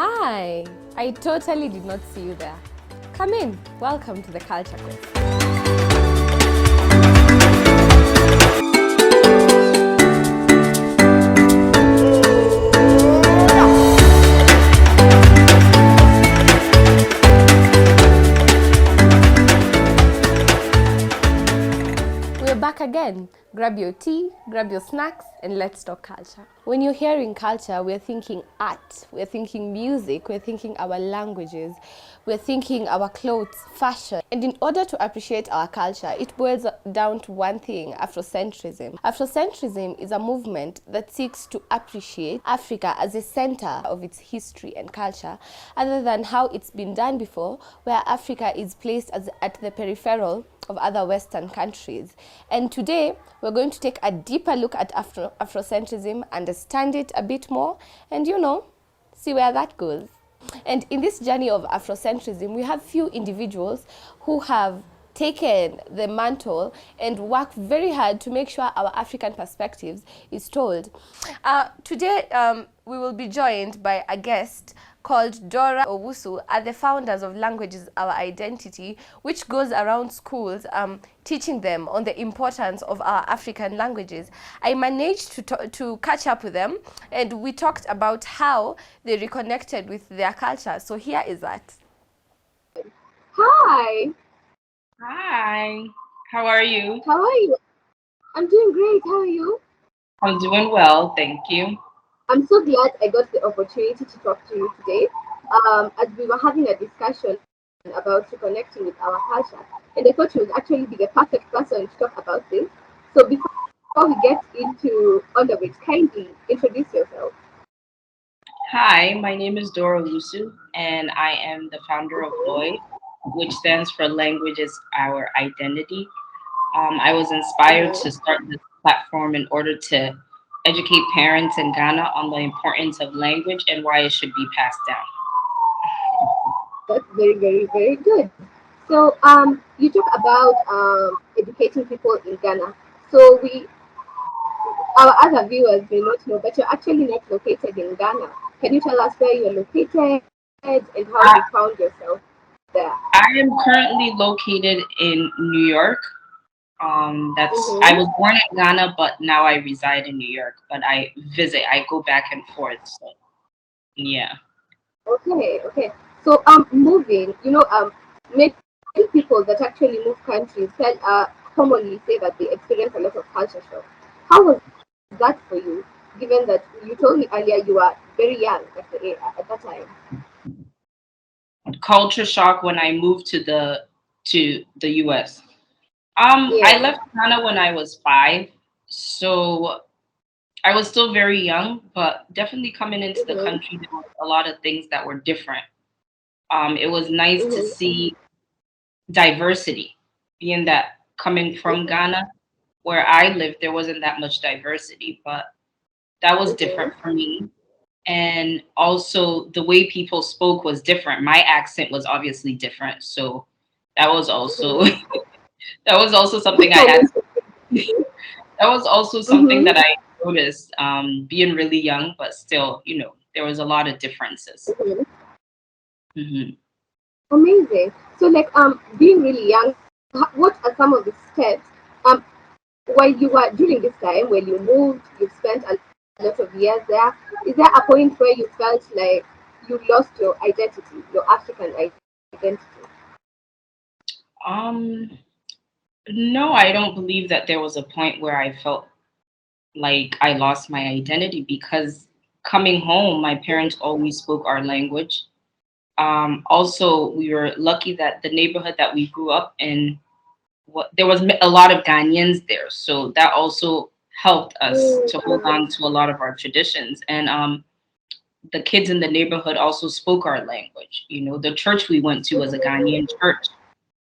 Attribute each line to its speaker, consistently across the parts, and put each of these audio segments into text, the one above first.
Speaker 1: Hi! I totally did not see you there. Come in. Welcome to the Culture Course. We're back again. Grab your tea, grab your snacks, and let's talk culture. When you're hearing culture, we're thinking art, we're thinking music, we're thinking our languages, we're thinking our clothes, fashion. And in order to appreciate our culture, it boils down to one thing: Afrocentrism. Afrocentrism is a movement that seeks to appreciate Africa as a center of its history and culture, other than how it's been done before, where Africa is placed at the peripheral of other Western countries. And today, we're going to take a deeper look at Afrocentrism, understand it a bit more, and see where that goes. And in this journey of Afrocentrism, we have few individuals who have taken the mantle and worked very hard to make sure our African perspectives is told. Today, we will be joined by a guest called Dora Owusu, are the founders of Languages Our Identity, which goes around schools teaching them on the importance of our African languages. I managed to catch up with them, and we talked about how they reconnected with their culture. So here is that.
Speaker 2: Hi.
Speaker 3: Hi. How are you?
Speaker 2: How are you? I'm doing great. How are you?
Speaker 3: I'm doing well, thank you.
Speaker 2: I'm so glad I got the opportunity to talk to you today. As we were having a discussion about reconnecting with our culture, and I thought you would actually be the perfect person to talk about this. So before we get into all of it, kindly introduce yourself.
Speaker 3: Hi, my name is Dora Lusu, and I am the founder of LOI, which stands for Languages Our Identity. I was inspired to start this platform in order to educate parents in Ghana on the importance of language and why it should be passed down.
Speaker 2: That's very, very, very good. So you talk about educating people in Ghana. So our other viewers may not know, but you're actually not located in Ghana. Can you tell us where you're located and how
Speaker 3: I,
Speaker 2: you found yourself there?
Speaker 3: I am currently located in New York. I
Speaker 2: Mm-hmm.
Speaker 3: was born in Ghana, but now I reside in New York. But I go back and forth. So yeah.
Speaker 2: Okay, okay. So moving, many people that actually move countries commonly say that they experience a lot of culture shock. How was that for you? Given that you told me earlier you were very young at that time.
Speaker 3: Culture shock when I moved to the US. I
Speaker 2: Yeah.
Speaker 3: left Ghana when I was 5, so I was still very young, but definitely coming into the
Speaker 2: Mm-hmm.
Speaker 3: country, there were a lot of things that were different. It was nice to
Speaker 2: Mm-hmm.
Speaker 3: see diversity, being that coming from Ghana, where I lived, there wasn't that much diversity, but that was
Speaker 2: Mm-hmm.
Speaker 3: different for me. And also the way people spoke was different. My accent was obviously different, so that was also
Speaker 2: Mm-hmm.
Speaker 3: that was also something I had. That was also something
Speaker 2: Mm-hmm.
Speaker 3: that I noticed, being really young, but still, there was a lot of differences.
Speaker 2: Mm-hmm.
Speaker 3: Hmm.
Speaker 2: Amazing. So, like, being really young, what are some of the steps? Um, while you were during this time, when you moved, you spent a lot of years there. Is there a point where you felt like you lost your identity, your African identity?
Speaker 3: Um, no, I don't believe that there was a point where I felt like I lost my identity because coming home, my parents always spoke our language. Also, we were lucky that the neighborhood that we grew up in, there was a lot of Ghanaians there, so that also helped us to hold
Speaker 2: Mm-hmm.
Speaker 3: on to a lot of our traditions. And the kids in the neighborhood also spoke our language. The church we went to was a Ghanaian church.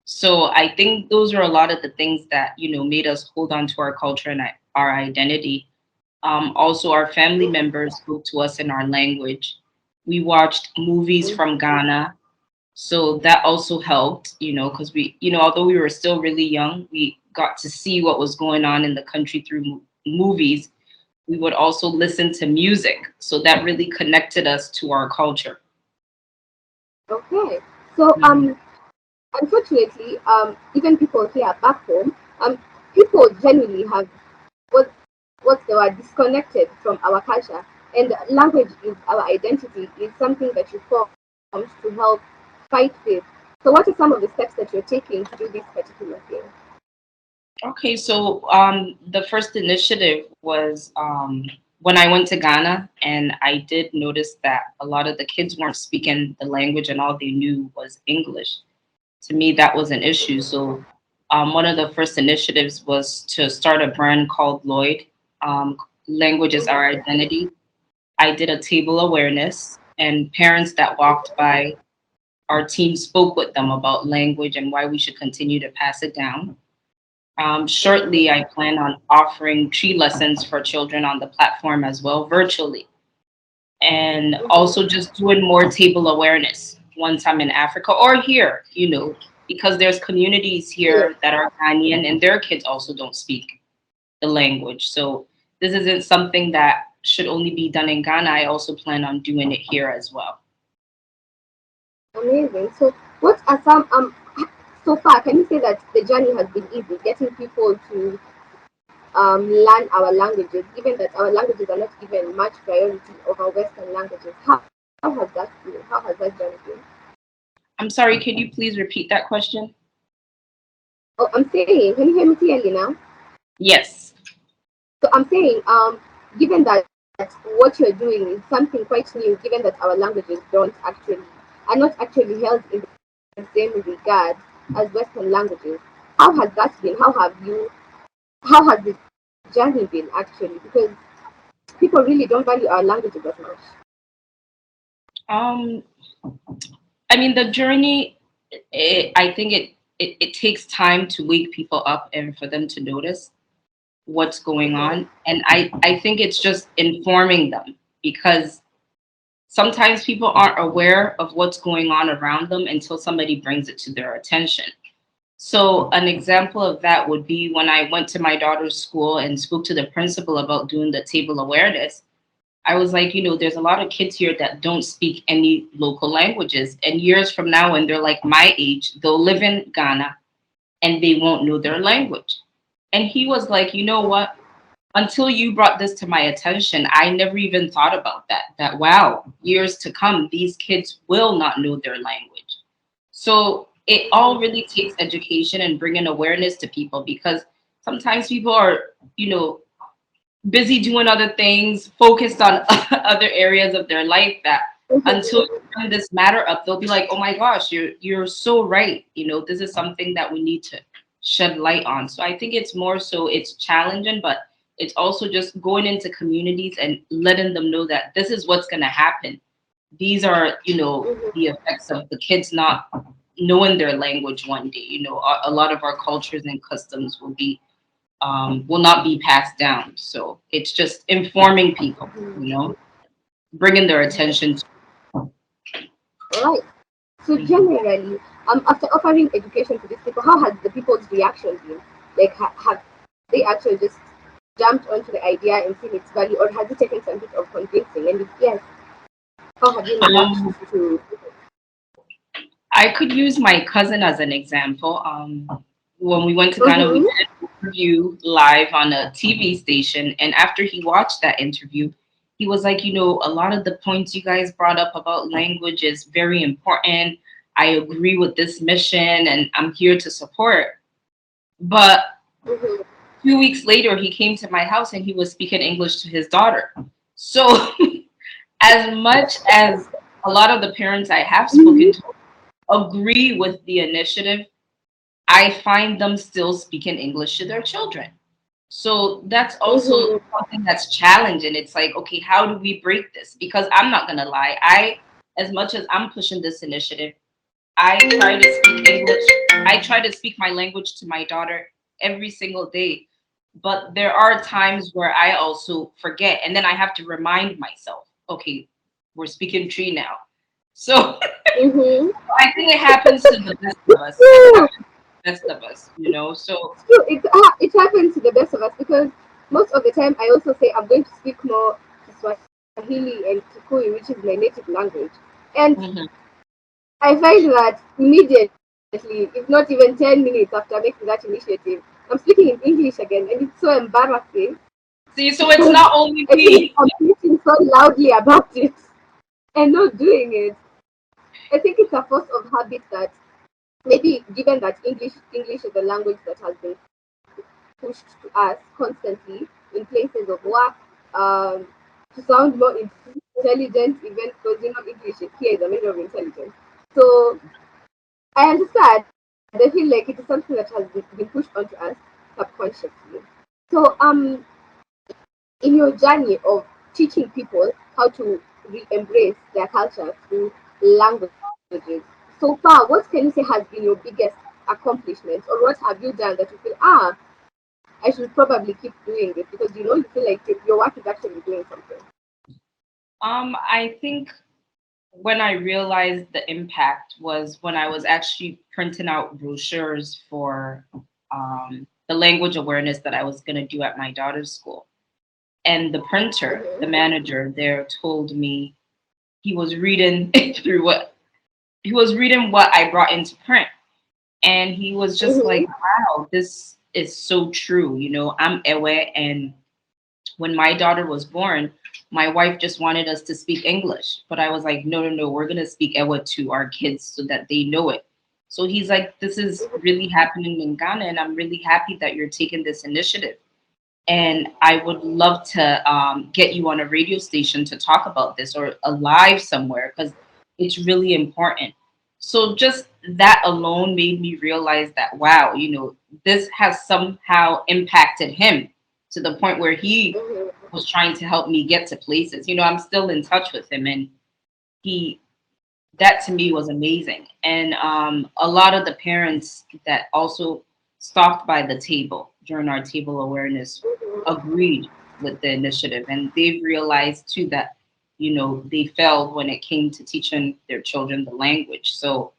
Speaker 3: So I think those are a lot of the things that, made us hold on to our culture and our identity. Also, our family members spoke to us in our language. We watched movies from Ghana. So that also helped, because although we were still really young, we got to see what was going on in the country through movies. We would also listen to music. So that really connected us to our culture.
Speaker 2: Okay. So
Speaker 3: Mhm.
Speaker 2: unfortunately, even people here back home, people generally have what what's the word disconnected from our culture, and language is our identity. Is something that you formed to help fight with. So, what are some of the steps that you're taking to do this particular thing?
Speaker 3: Okay, so the first initiative was when I went to Ghana, and I did notice that a lot of the kids weren't speaking the language, and all they knew was English. To me, that was an issue. So one of the first initiatives was to start a brand called Lloyd. Language is our identity. I did a table awareness, and parents that walked by our team spoke with them about language and why we should continue to pass it down. Shortly, I plan on offering tree lessons for children on the platform as well, virtually, and also just doing more table awareness once I'm in Africa or here, because there's communities
Speaker 2: Yeah,
Speaker 3: here that are Ghanaian and their kids also don't speak the language. So this isn't something that should only be done in Ghana. I also plan on doing it here as well.
Speaker 2: amazing. So, what are some so far? Can you say that the journey has been easy, getting people to learn our languages, given that our languages are not given much priority over Western languages? How has that been? How has that journey been?
Speaker 3: I'm sorry, could you please repeat that question?
Speaker 2: Oh, I'm saying, can you hear me clearly now?
Speaker 3: Yes.
Speaker 2: So I'm saying, given that what you're doing is something quite new, given that our languages are not actually held in the same regard as Western languages, how has that been? How has the journey been actually? Because people really don't value our languages as much.
Speaker 3: Um, I mean, the journey, I think it takes time to wake people up and for them to notice what's going
Speaker 2: Hmm.
Speaker 3: on. And I think it's just informing them because sometimes people aren't aware of what's going on around them until somebody brings it to their attention. So, an example of that would be when I went to my daughter's school and spoke to the principal about doing the table awareness. I was like, there's a lot of kids here that don't speak any local languages. And years from now, when they're like my age, they'll live in Ghana and they won't know their language. And he was like, you know what? Until you brought this to my attention, I never even thought about that. That, wow, years to come, these kids will not know their language. So it all really takes education and bringing awareness to people because sometimes people are, you know, busy doing other things, focused on other areas of their life that until you bring this matter up, they'll be like, "Oh my gosh, you're so right. This is something that we need to shed light on." So I think it's more so it's challenging, but it's also just going into communities and letting them know that this is what's going to happen. These are, the effects of the kids not knowing their language one day. A lot of our cultures and customs will not be passed down. So it's just informing people, bringing their attention to.
Speaker 2: Right. So
Speaker 3: Mhm.
Speaker 2: generally, after offering education to these people, how has the people's reaction been? Like, have they actually just jumped onto the idea and seen its value, or has it taken some bit of convincing? And if yes, how have you managed
Speaker 3: Um,
Speaker 2: to?
Speaker 3: I could use my cousin as an example. When we went to Ghana, we
Speaker 2: Mm-hmm.
Speaker 3: did an interview live on a TV station. And after he watched that interview, he was like, a lot of the points you guys brought up about language is very important. I agree with this mission and I'm here to support. But
Speaker 2: Mm-hmm.
Speaker 3: 2 weeks later, he came to my house and he was speaking English to his daughter. So, as much as a lot of the parents I have spoken to agree with the initiative, I find them still speaking English to their children. So that's also
Speaker 2: Mm-hmm.
Speaker 3: something that's challenging. It's like, okay, how do we break this? Because I'm not gonna lie, as much as I'm pushing this initiative, I try to speak English. I try to speak my language to my daughter every single day. But there are times where I also forget, and then I have to remind myself, okay, we're speaking tree now. So
Speaker 2: Mm-hmm.
Speaker 3: I think it happens to the best of us. It
Speaker 2: True.
Speaker 3: happens to the best of us. So
Speaker 2: It's true. It happens to the best of us because most of the time I also say I'm going to speak more Swahili and Kikuyu, which is my native language, and
Speaker 3: mhm.
Speaker 2: I find that immediately, if not even 10 minutes after making that initiative, I'm speaking in English again, and it's so embarrassing
Speaker 3: See, so it's
Speaker 2: because
Speaker 3: not only
Speaker 2: I feel like
Speaker 3: me.
Speaker 2: I'm preaching so loudly about it and not doing it. I think it's a force of habit that maybe given that English is a language that has been pushed to us constantly in places of work, um, to sound more intelligent, even because English here is a measure of intelligence. So I understand. I feel like it is something that has been pushed onto us subconsciously. So in your journey of teaching people how to re-embrace their culture through languages, so far, what can you say has been your biggest accomplishment, or what have you done that you feel, I should probably keep doing this because you feel like your work is actually doing something.
Speaker 3: I think when I realized the impact was when I was actually printing out brochures for the language awareness that I was going to do at my daughter's school. And the printer,
Speaker 2: Mm-hmm.
Speaker 3: the manager there, told me he was reading through what he was reading what I brought into print. And he was just like,
Speaker 2: Mm-hmm.
Speaker 3: wow, this is so true. I'm aware. And when my daughter was born, my wife just wanted us to speak English. But I was like, no, no, no, we're going to speak Ewa to our kids so that they know it. So he's like, this is really happening in Ghana. And I'm really happy that you're taking this initiative. And I would love to get you on a radio station to talk about this or a live somewhere because it's really important. So just that alone made me realize that, wow, this has somehow impacted him to the point where he
Speaker 2: Mm-hmm.
Speaker 3: was trying to help me get to places. I'm still in touch with him, and he that to me was amazing. And a lot of the parents that also stopped by the table during our table awareness agreed with the initiative, and they've realized too that they failed when it came to teaching their children the language. So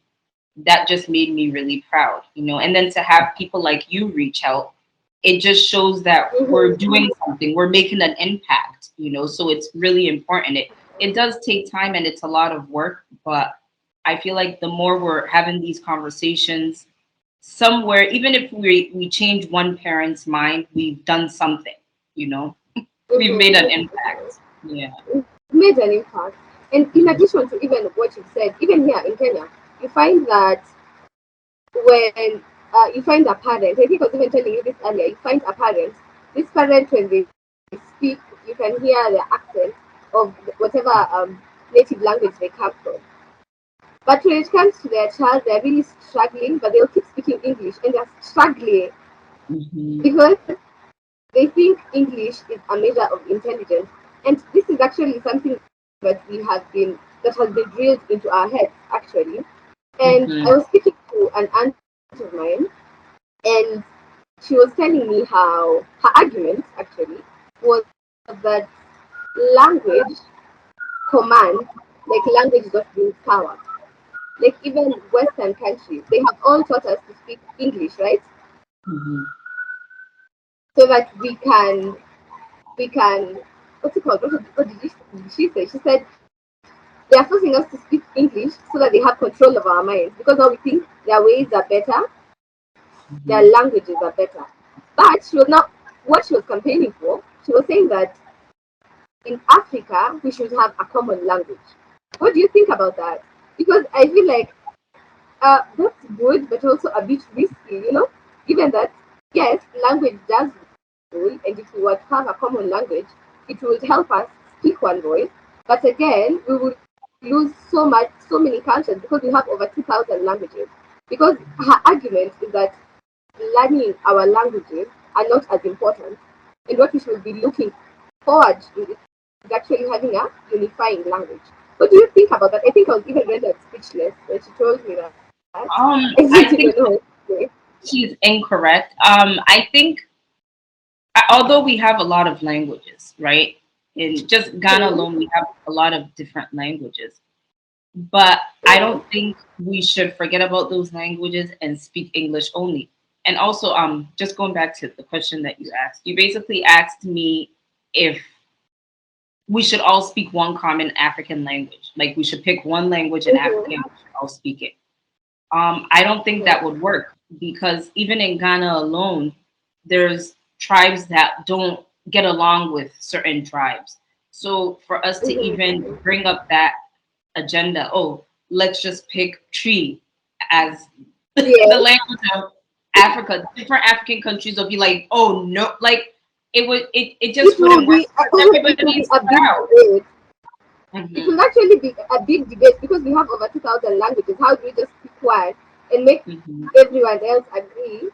Speaker 3: that just made me really proud, and then to have people like you reach out, it just shows that we're
Speaker 2: Mm-hmm.
Speaker 3: doing something, we're making an impact, so it's really important. It does take time and it's a lot of work, but I feel like the more we're having these conversations, somewhere, even if we change one parent's mind, we've done something, you know we've made an
Speaker 2: Mm-hmm.
Speaker 3: impact. Yeah.
Speaker 2: Made an impact. And in addition to even what you've said, even here in Kenya, you find that when you find a parent, I think I was even telling you this earlier, you find a parent, this parent, when they speak, you can hear the accent of whatever native language they come from. But when it comes to their child, they're really struggling, but they'll keep speaking English and they're struggling
Speaker 3: Hmm.
Speaker 2: because they think English is a measure of intelligence. And this is actually something that has been drilled into our heads, actually. And I
Speaker 3: Hmm.
Speaker 2: was speaking to an aunt of mine, and she was telling me how her argument actually was that language commands, like language just brings power. Like even Western countries, they have all taught us to speak English, right?
Speaker 3: Hmm.
Speaker 2: So that we can what's it called? What did she say? She said they are forcing us to speak English so that they have control of our minds because now we think their ways are better, their
Speaker 3: Hmm.
Speaker 2: languages are better. But she was not what she was campaigning for. She was saying that in Africa we should have a common language. What do you think about that? Because I feel like that's good, but also a bit risky. Given that yes, language does rule, and if we were to have a common language, it would help us speak one voice. But again, we would lose so many cultures because we have over 2,000 languages. Because her argument is that learning our languages are not as important, and what we should be looking forward to is actually having a unifying language. What do you think about that? I think I was even rendered speechless when she told me that. I didn't even know what
Speaker 3: I
Speaker 2: to
Speaker 3: think
Speaker 2: say.
Speaker 3: she's incorrect. I think although we have a lot of languages, right? In just Ghana
Speaker 2: Mhm.
Speaker 3: alone, we have a lot of different languages. But I
Speaker 2: Mhm.
Speaker 3: don't think we should forget about those languages and speak English only. And also, just going back to the question that you asked, you basically asked me if we should all speak one common African language. Like we should pick one language in Africa and we should all speak it. I don't think that would work because even in Ghana alone, there's tribes that don't get along with certain tribes. So for us to even bring up that agenda, oh, let's just pick tree as the
Speaker 2: Yes.
Speaker 3: language of Africa. Different African countries will be like, oh no, like it just
Speaker 2: It will
Speaker 3: wouldn't work
Speaker 2: be
Speaker 3: because everybody
Speaker 2: it will be
Speaker 3: is
Speaker 2: a big
Speaker 3: proud.
Speaker 2: debate. It
Speaker 3: Hmm.
Speaker 2: will actually be a big debate because we have over 2,000 languages. How do we just keep quiet and make
Speaker 3: Hmm.
Speaker 2: everyone else agree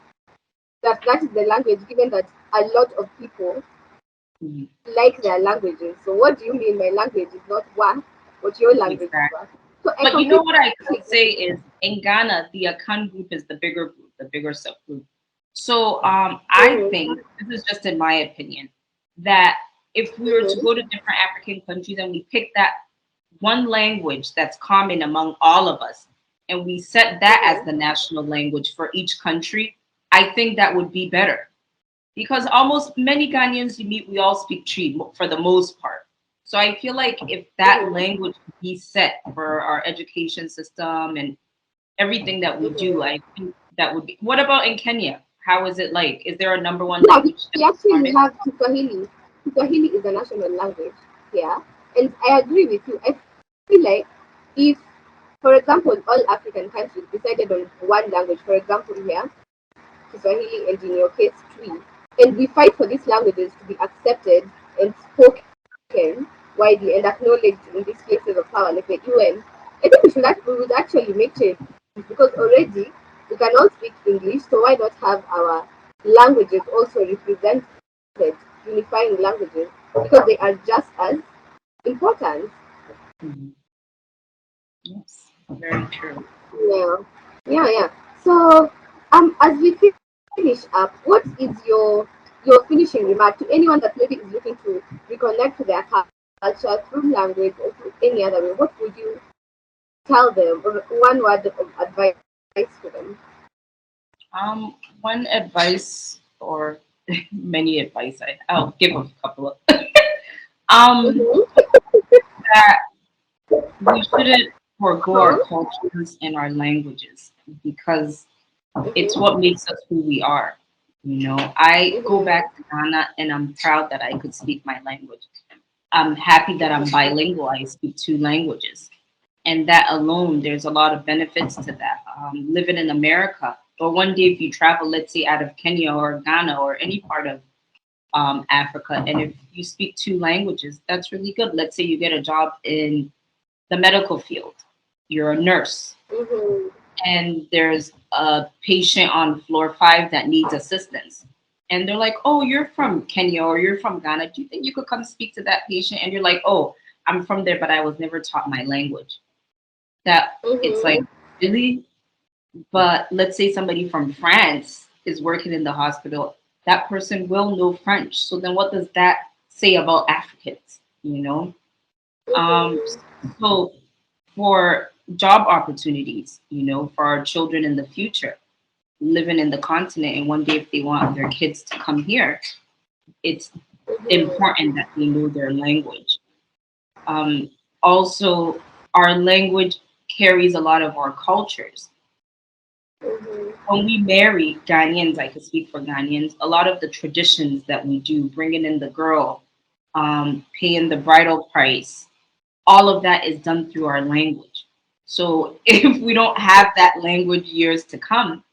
Speaker 2: that that is the language, given that a lot of people
Speaker 3: Hmm.
Speaker 2: like their languages? So what do you mean my language is not one, but your language is
Speaker 3: Exactly.
Speaker 2: one? So I
Speaker 3: But you know
Speaker 2: completely
Speaker 3: what I could say
Speaker 2: agree.
Speaker 3: is in Ghana, the Akan group is the bigger group, the bigger subgroup. So I
Speaker 2: Mm-hmm.
Speaker 3: think this is just in my opinion that if we were to
Speaker 2: Mm-hmm.
Speaker 3: go to different African countries and we pick that one language that's common among all of us and we set that as
Speaker 2: Mm-hmm.
Speaker 3: the national language for each country, I think that would be better because almost many Ghanaians you meet, we all speak Tree for the most part. So I feel like if that
Speaker 2: Mm-hmm.
Speaker 3: language could be set for our education system and everything that we do,
Speaker 2: Mm-hmm.
Speaker 3: I think that would be. What about in Kenya? How is it like? Is there a number one
Speaker 2: Yeah,
Speaker 3: language
Speaker 2: we
Speaker 3: that's
Speaker 2: actually
Speaker 3: common?
Speaker 2: have Kiswahili. Kiswahili is the national language here, and I agree with you. I feel like if, for example, all African countries decided on one language, for example, here, Kiswahili, and in your case, Twi, and we fight for these languages to be accepted and spoken widely and acknowledged in these places of power, like the UN, I think we would actually make change because already we can all speak English, so why not have our languages also represented, unifying languages, because they are just as important.
Speaker 3: Mhm. Yes, very true.
Speaker 2: Yeah, yeah. So, as we finish up, what is your finishing remark to anyone that maybe is looking to reconnect to their culture through language or through any other way? What would you tell them, or one word of advice to them?
Speaker 3: One advice or many advice I'll give a couple of um
Speaker 2: Mm-hmm.
Speaker 3: that we shouldn't forego our
Speaker 2: Uh-huh.
Speaker 3: cultures and our languages because it's
Speaker 2: Mm-hmm.
Speaker 3: what makes us who we are. You know, I go
Speaker 2: Mm-hmm.
Speaker 3: back to Ghana and I'm proud that I could speak my language. I'm happy that I'm bilingual. I speak two languages. And that alone, there's a lot of benefits to that. Living in America, or one day if you travel, let's say out of Kenya or Ghana or any part of Africa, and if you speak two languages, that's really good. Let's say you get a job in the medical field, you're a nurse,
Speaker 2: Mm-hmm.
Speaker 3: and there's a patient on floor 5 that needs assistance. And they're like, oh, you're from Kenya or you're from Ghana. Do you think you could come speak to that patient? And you're like, oh, I'm from there, but I was never taught my language. That it's like,
Speaker 2: Mm-hmm.
Speaker 3: really? But let's say somebody from France is working in the hospital, that person will know French. So then what does that say about Africans? You know? Um,
Speaker 2: Mm-hmm.
Speaker 3: so for job opportunities, you know, for our children in the future, living in the continent, and one day if they want their kids to come here, it's
Speaker 2: Mm-hmm.
Speaker 3: important that they know their language. Um, Also, our language carries a lot of our cultures.
Speaker 2: Mm-hmm.
Speaker 3: When we marry Ghanaians, I could speak for Ghanaians, a lot of the traditions that we do, bringing in the girl, paying the bridal price, all of that is done through our language. So if we don't have that language years to come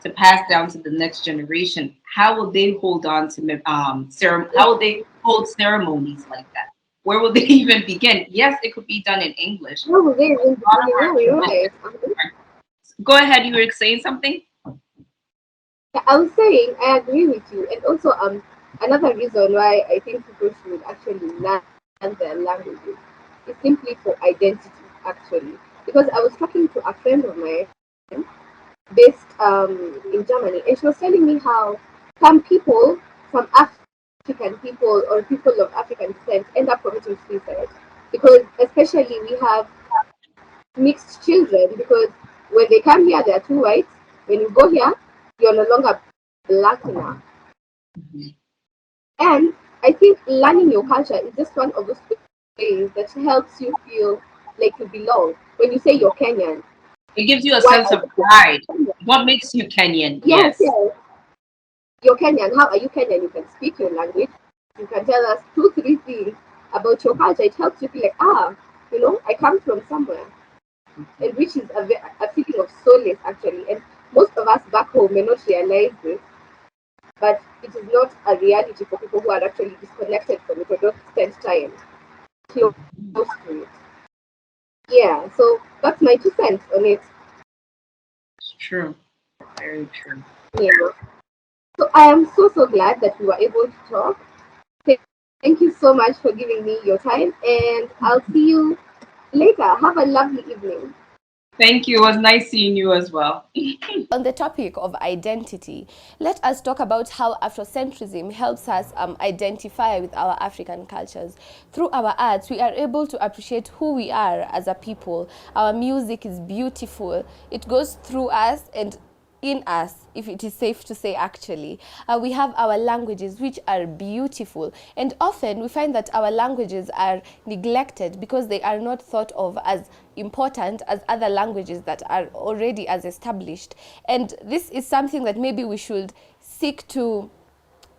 Speaker 3: to pass down to the next generation, how will they hold on to how will they hold ceremonies like that? Where will they even begin? Yes, it could be done in English.
Speaker 2: No, they
Speaker 3: A
Speaker 2: in
Speaker 3: lot of
Speaker 2: the
Speaker 3: our
Speaker 2: yeah, you're right.
Speaker 3: traditions. Go ahead, you were saying something?
Speaker 2: Yeah, I was saying I agree with you, and also another reason why I think people should actually learn their languages is simply for identity, actually. Because I was talking to a friend of mine based in Germany, and she was telling me how some people, some African people or people of African descent, end up committing suicide because, especially, we have mixed children because when they come here, they are too white. When you go here, you're no longer black enough.
Speaker 3: Mhm.
Speaker 2: And I think learning your culture is just one of those ways that helps you feel like you belong. When you say you're Kenyan,
Speaker 3: It gives you a
Speaker 2: why
Speaker 3: sense
Speaker 2: are
Speaker 3: of
Speaker 2: you
Speaker 3: pride.
Speaker 2: Kenyan?
Speaker 3: What makes you Kenyan?
Speaker 2: Yes,
Speaker 3: Yes.
Speaker 2: yes. You're Kenyan. How are you Kenyan? You can speak your language. You can tell us two, three things about your culture. It helps you feel like, I come from somewhere. And which is a feeling of solace, actually. And most of us back home may not realize this, but it is not a reality for people who are actually disconnected from it or don't spend time close to it. Yeah, so that's my 2 cents on it.
Speaker 3: It's true. Very true.
Speaker 2: Yeah. So I am so, so glad that we were able to talk. Thank you so much for giving me your time, and I'll see you later. Have a lovely evening.
Speaker 3: Thank you. It was nice seeing you as well.
Speaker 1: On the topic of identity, let us talk about how Afrocentrism helps us identify with our African cultures. Through our arts, we are able to appreciate who we are as a people. Our music is beautiful. It goes through us and in us, if it is safe to say actually. We have our languages which are beautiful, and often we find that our languages are neglected because they are not thought of as important as other languages that are already as established. And this is something that maybe we should seek to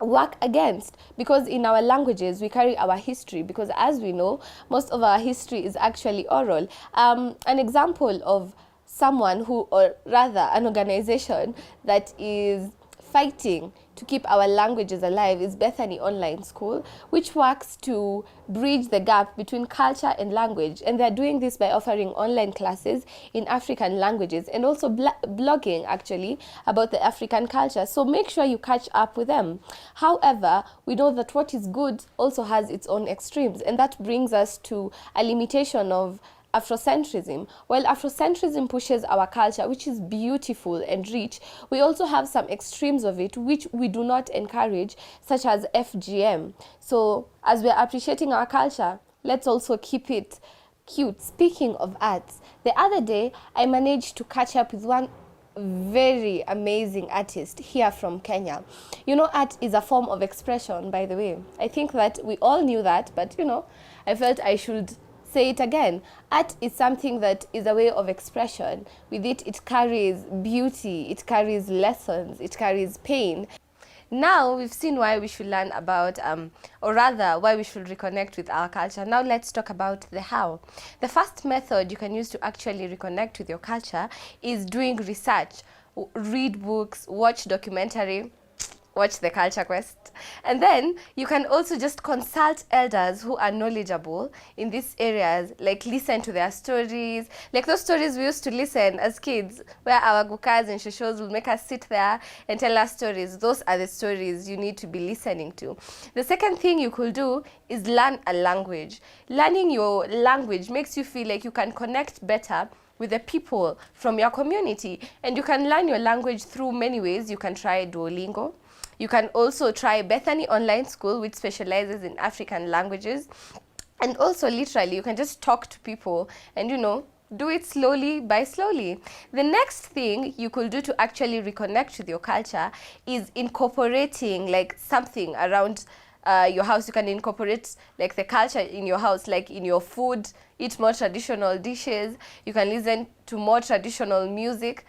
Speaker 1: work against, because in our languages we carry our history, because as we know, most of our history is actually oral. An example of someone who, or rather an organization that is fighting to keep our languages alive is Bethany Online School, which works to bridge the gap between culture and language. And they're doing this by offering online classes in African languages and also blogging actually about the African culture. So make sure you catch up with them. However, we know that what is good also has its own extremes, and that brings us to a limitation of Afrocentrism. While Afrocentrism pushes our culture, which is beautiful and rich, we also have some extremes of it which we do not encourage, such as FGM. So, as we're appreciating our culture, let's also keep it cute. Speaking of arts, the other day I managed to catch up with one very amazing artist here from Kenya. You know, art is a form of expression, by the way. I think that we all knew that, but I felt I should say it again. Art is something that is a way of expression. With it, it carries beauty, it carries lessons, it carries pain. Now we've seen why we should learn about, or rather, why we should reconnect with our culture. Now let's talk about the how. The first method you can use to actually reconnect with your culture is doing research. Read books, watch documentary, watch the Culture Quest. And then you can also just consult elders who are knowledgeable in these areas, like listen to their stories, like those stories we used to listen as kids, where our gukas and shoshos will make us sit there and tell us stories. Those are the stories you need to be listening to. The second thing you could do is learn a language. Learning your language makes you feel like you can connect better with the people from your community. And you can learn your language through many ways. You can try Duolingo. You can also try Bethany Online School, which specializes in African languages. And also, literally, you can just talk to people and, do it slowly by slowly. The next thing you could do to actually reconnect with your culture is incorporating like something around your house. You can incorporate like the culture in your house, like in your food, eat more traditional dishes. You can listen to more traditional music.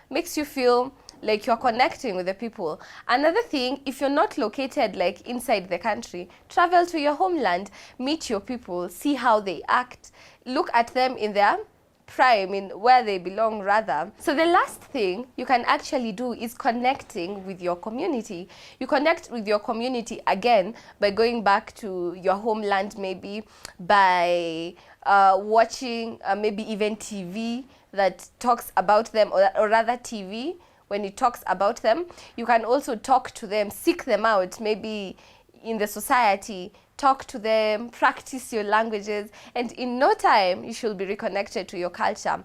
Speaker 1: Makes you feel like you're connecting with the people. Another thing, if you're not located like inside the country, travel to your homeland, meet your people, see how they act, look at them in their prime, in where they belong rather. So the last thing you can actually do is connecting with your community. You connect with your community again by going back to your homeland, maybe by watching maybe even TV that talks about them, or rather TV when it talks about them. You can also talk to them, seek them out, maybe in the society, talk to them, practice your languages, and in no time you should be reconnected to your culture.